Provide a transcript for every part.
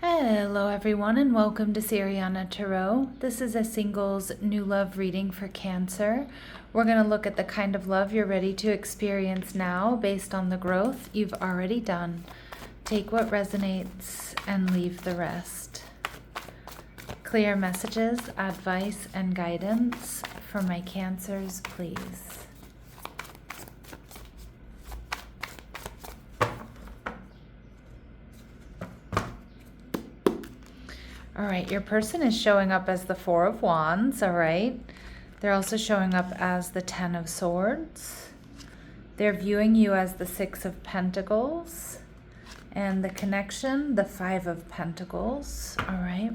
Hello everyone and welcome to Siriana Tarot. This is a singles new love reading for Cancer. We're going to look at the kind of love you're ready to experience now based on the growth you've already done. Take what resonates and leave the rest. Clear messages, advice, and guidance for my Cancers, please. All right, your person is showing up as the Four of Wands, all right? They're also showing up as the Ten of Swords. They're viewing you as the Six of Pentacles. And the connection, the Five of Pentacles, all right?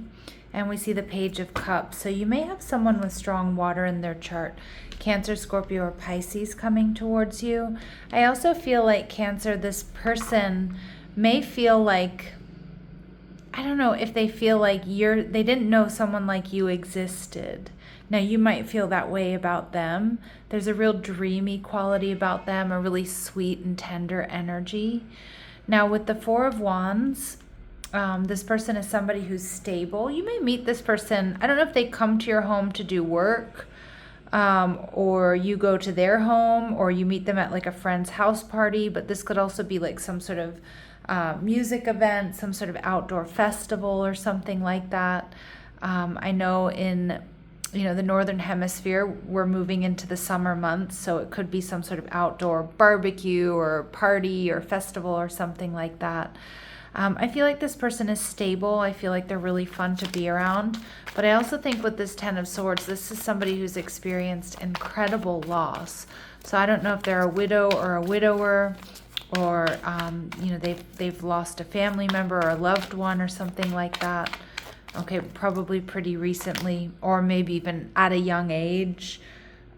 And we see the Page of Cups. So you may have someone with strong water in their chart. Cancer, Scorpio, or Pisces coming towards you. I also feel like Cancer, this person may feel like, I don't know if they feel like they didn't know someone like you existed. Now you might feel that way about them. There's a real dreamy quality about them, a really sweet and tender energy. Now with the Four of Wands, this person is somebody who's stable. You may meet this person, I don't know if they come to your home to do work, or you go to their home, or you meet them at like a friend's house party, but this could also be like some sort of music event, some sort of outdoor festival or something like that. I know in the Northern Hemisphere, we're moving into the summer months, so it could be some sort of outdoor barbecue or party or festival or something like that. I feel like this person is stable. I feel like they're really fun to be around. But I also think with this Ten of Swords, this is somebody who's experienced incredible loss. So I don't know if they're a widow or a widower, or they've lost a family member or a loved one or something like that. Okay, probably pretty recently, or maybe even at a young age.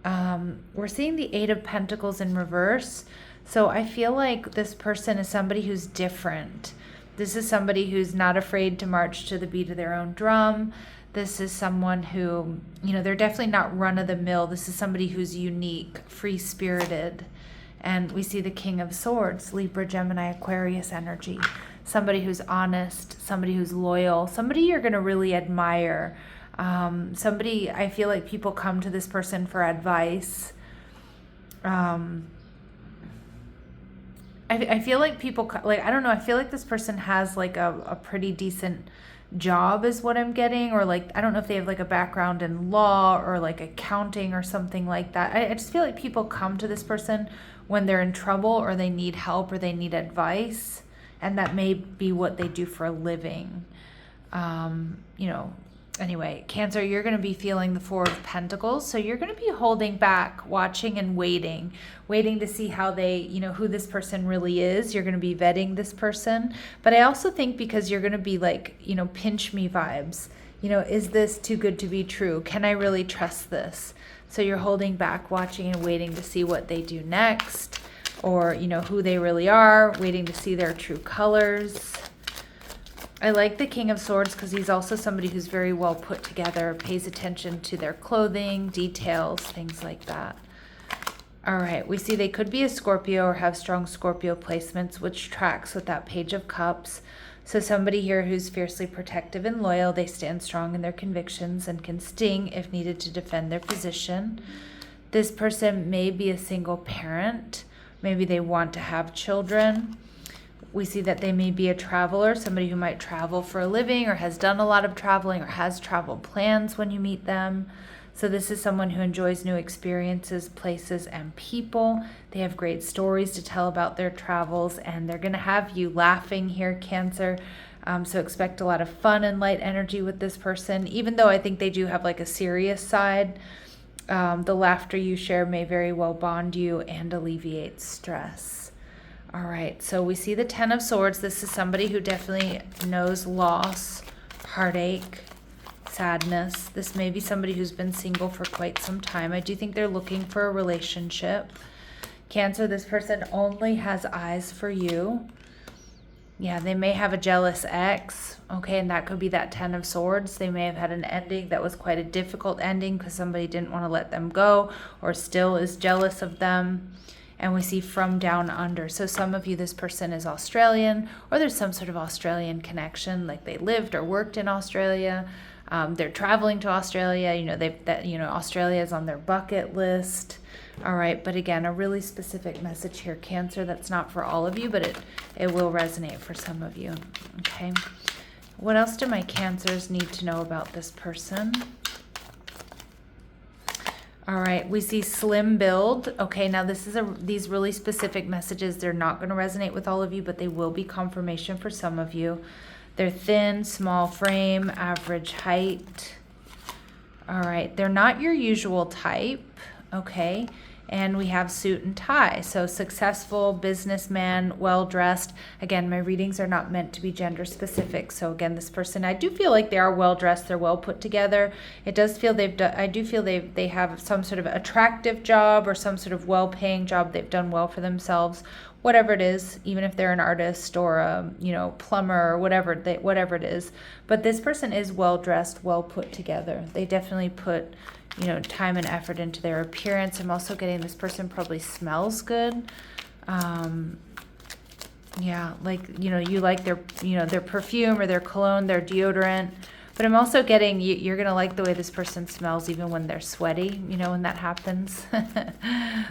We're seeing the Eight of Pentacles in reverse. So I feel like this person is somebody who's different. This is somebody who's not afraid to march to the beat of their own drum. This is someone who, they're definitely not run-of-the-mill. This is somebody who's unique, free-spirited. And we see the King of Swords, Libra, Gemini, Aquarius energy. Somebody who's honest, somebody who's loyal, somebody you're going to really admire. Somebody, I feel like people come to this person for advice. I feel like people, I don't know, I feel like this person has like a pretty decent job is what I'm getting, or like, I don't know if they have like a background in law or like accounting or something like that. I just feel like people come to this person when they're in trouble or they need help or they need advice, and that may be what they do for a living. Anyway, Cancer, you're going to be feeling the Four of Pentacles. So you're going to be holding back, watching and waiting to see how they, who this person really is. You're going to be vetting this person. But I also think because you're going to be like, pinch me vibes. Is this too good to be true? Can I really trust this? So you're holding back, watching and waiting to see what they do next, or, who they really are, waiting to see their true colors. I like the King of Swords because he's also somebody who's very well put together, pays attention to their clothing, details, things like that. All right, we see they could be a Scorpio or have strong Scorpio placements, which tracks with that Page of Cups. So somebody here who's fiercely protective and loyal, they stand strong in their convictions and can sting if needed to defend their position. This person may be a single parent. Maybe they want to have children. We see that they may be a traveler, somebody who might travel for a living or has done a lot of traveling or has travel plans when you meet them. So this is someone who enjoys new experiences, places, and people. They have great stories to tell about their travels, and they're going to have you laughing here, Cancer. So expect a lot of fun and light energy with this person, even though I think they do have like a serious side. The laughter you share may very well bond you and alleviate stress. All right, so we see the Ten of Swords. This is somebody who definitely knows loss, heartache, sadness. This may be somebody who's been single for quite some time. I do think they're looking for a relationship. Cancer, this person only has eyes for you. Yeah, they may have a jealous ex, okay, and that could be that Ten of Swords. They may have had an ending that was quite a difficult ending because somebody didn't want to let them go or still is jealous of them. and we see from down under. So some of you, this person is Australian, or there's some sort of Australian connection, like they lived or worked in Australia. They're traveling to Australia. Australia is on their bucket list. All right, but again, a really specific message here, Cancer. That's not for all of you, but it will resonate for some of you. Okay. What else do my Cancers need to know about this person? All right, we see slim build. Okay, now these really specific messages, they're not going to resonate with all of you, but they will be confirmation for some of you. They're thin, small frame, average height. All right, they're not your usual type. Okay, and we have suit and tie. So successful businessman, well-dressed. Again, my readings are not meant to be gender specific. So again, this person, I do feel like they are well-dressed. They're well put together. It does feel I do feel they have some sort of attractive job or some sort of well-paying job. They've done well for themselves, whatever it is, even if they're an artist or a, plumber or whatever it is. But this person is well-dressed, well put together. They definitely put time and effort into their appearance. I'm also getting this person probably smells good. Yeah, like, you like their perfume or their cologne, their deodorant. But I'm also getting you're going to like the way this person smells even when they're sweaty, when that happens.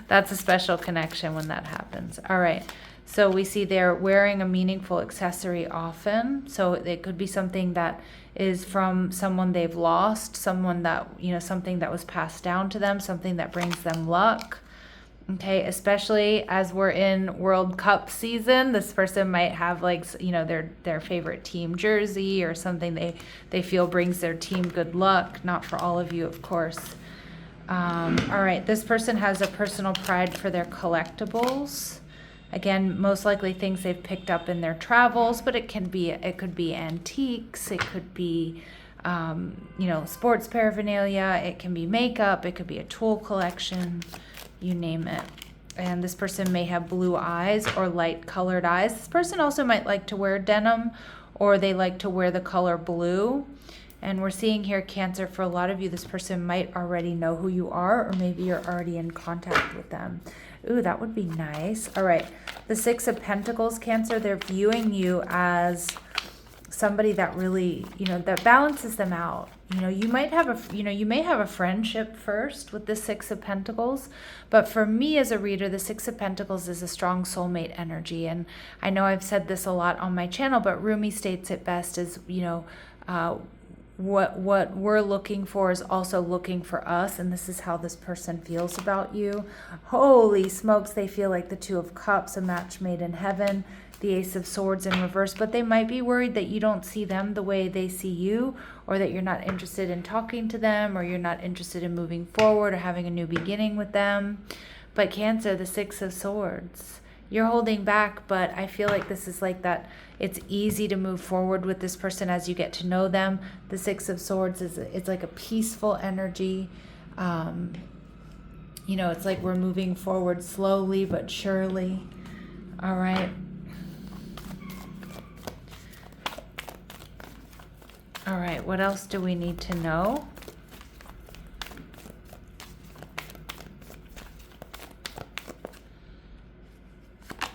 That's a special connection when that happens. All right. So we see they're wearing a meaningful accessory often. So it could be something that is from someone they've lost, someone that, something that was passed down to them, something that brings them luck. Okay, especially as we're in World Cup season, this person might have their favorite team jersey or something they feel brings their team good luck. Not for all of you, of course. All right, this person has a personal pride for their collectibles. Again, most likely things they've picked up in their travels, but it could be antiques, it could be sports paraphernalia, it can be makeup, it could be a tool collection, you name it. And this person may have blue eyes or light colored eyes. This person also might like to wear denim, or they like to wear the color blue. And we're seeing here, Cancer, for a lot of you, this person might already know who you are, or maybe you're already in contact with them. Ooh, that would be nice. All right, the Six of Pentacles, Cancer, they're viewing you as somebody that really, that balances them out. You might have you may have a friendship first with the Six of Pentacles, but for me as a reader, the Six of Pentacles is a strong soulmate energy. And I know I've said this a lot on my channel, but Rumi states it best as, what we're looking for is also looking for us, and this is how this person feels about you. Holy smokes, they feel like the Two of Cups, a match made in heaven, the Ace of Swords in reverse, but they might be worried that you don't see them the way they see you, or that you're not interested in talking to them, or you're not interested in moving forward or having a new beginning with them. But Cancer, the Six of Swords, you're holding back, but I feel like this is like that. It's easy to move forward with this person as you get to know them. The Six of Swords it's like a peaceful energy. It's like we're moving forward slowly but surely. All right. All right, what else do we need to know?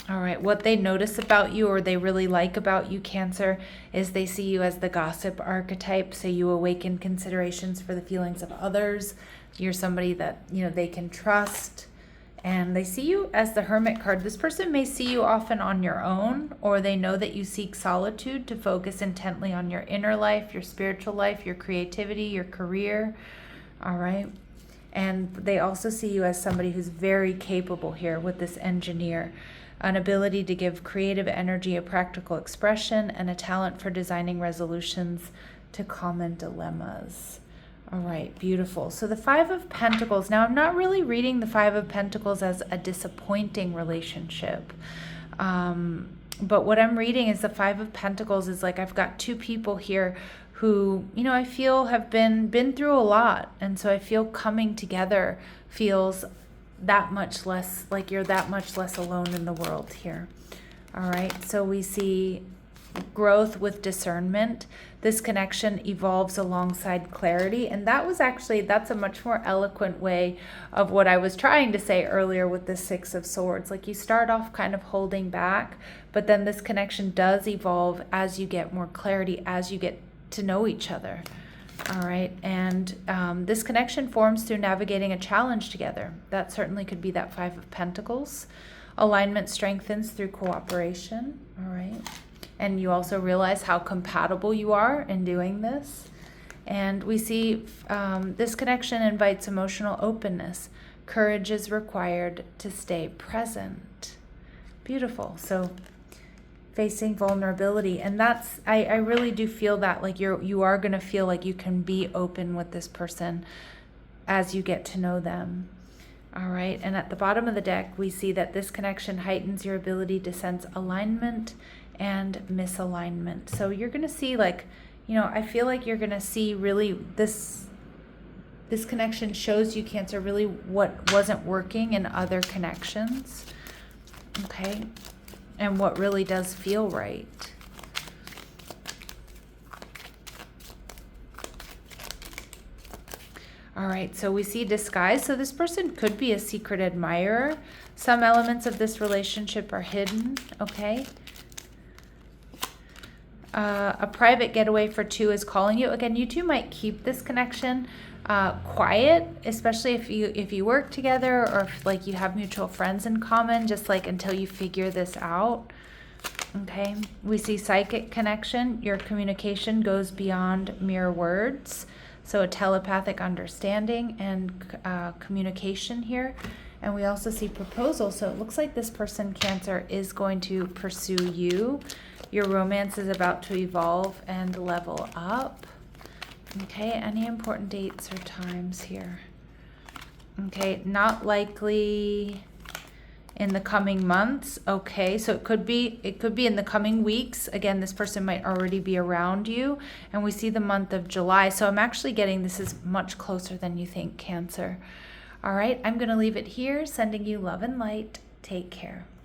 All right, what they notice about you or they really like about you, Cancer, is they see you as the gossip archetype. So you awaken considerations for the feelings of others. You're somebody that, they can trust. And they see you as the Hermit card. This person may see you often on your own, or they know that you seek solitude to focus intently on your inner life, your spiritual life, your creativity, your career. All right. And they also see you as somebody who's very capable here with this Engineer. An ability to give creative energy a practical expression, and a talent for designing resolutions to common dilemmas. All right, beautiful. So the Five of Pentacles. Now, I'm not really reading the Five of Pentacles as a disappointing relationship. But what I'm reading is the Five of Pentacles is like I've got two people here who, I feel have been through a lot. And so I feel coming together feels that much less, like you're that much less alone in the world here. All right, so we see growth with discernment. This connection evolves alongside clarity. And that was actually, that's a much more eloquent way of what I was trying to say earlier with the Six of Swords. Like, you start off kind of holding back, but then this connection does evolve as you get more clarity, as you get to know each other. All right. And this connection forms through navigating a challenge together. That certainly could be that Five of Pentacles. Alignment strengthens through cooperation. All right. And you also realize how compatible you are in doing this. And we see this connection invites emotional openness. Courage is required to stay present. Beautiful. So facing vulnerability. And that's, I really do feel that, like, you are going to feel like you can be open with this person as you get to know them. All right. And at the bottom of the deck, we see that this connection heightens your ability to sense alignment and misalignment. So you're going to see, like, you know, I feel like you're going to see really this connection shows you, Cancer, really what wasn't working in other connections. Okay. And what really does feel right. All right, so we see disguise. So this person could be a secret admirer. Some elements of this relationship are hidden, okay? A private getaway for two is calling you. Again, you two might keep this connection quiet, especially if you work together, or if, like, you have mutual friends in common, just like until you figure this out. Okay, we see psychic connection. Your communication goes beyond mere words, so a telepathic understanding and communication here. And we also see proposal. So it looks like this person, Cancer, is going to pursue you. Your romance is about to evolve and level up. Okay, any important dates or times here? Okay, not likely in the coming months. Okay, so it could be in the coming weeks. Again, this person might already be around you. And we see the month of July. So I'm actually getting this is much closer than you think, Cancer. All right, I'm going to leave it here, sending you love and light. Take care.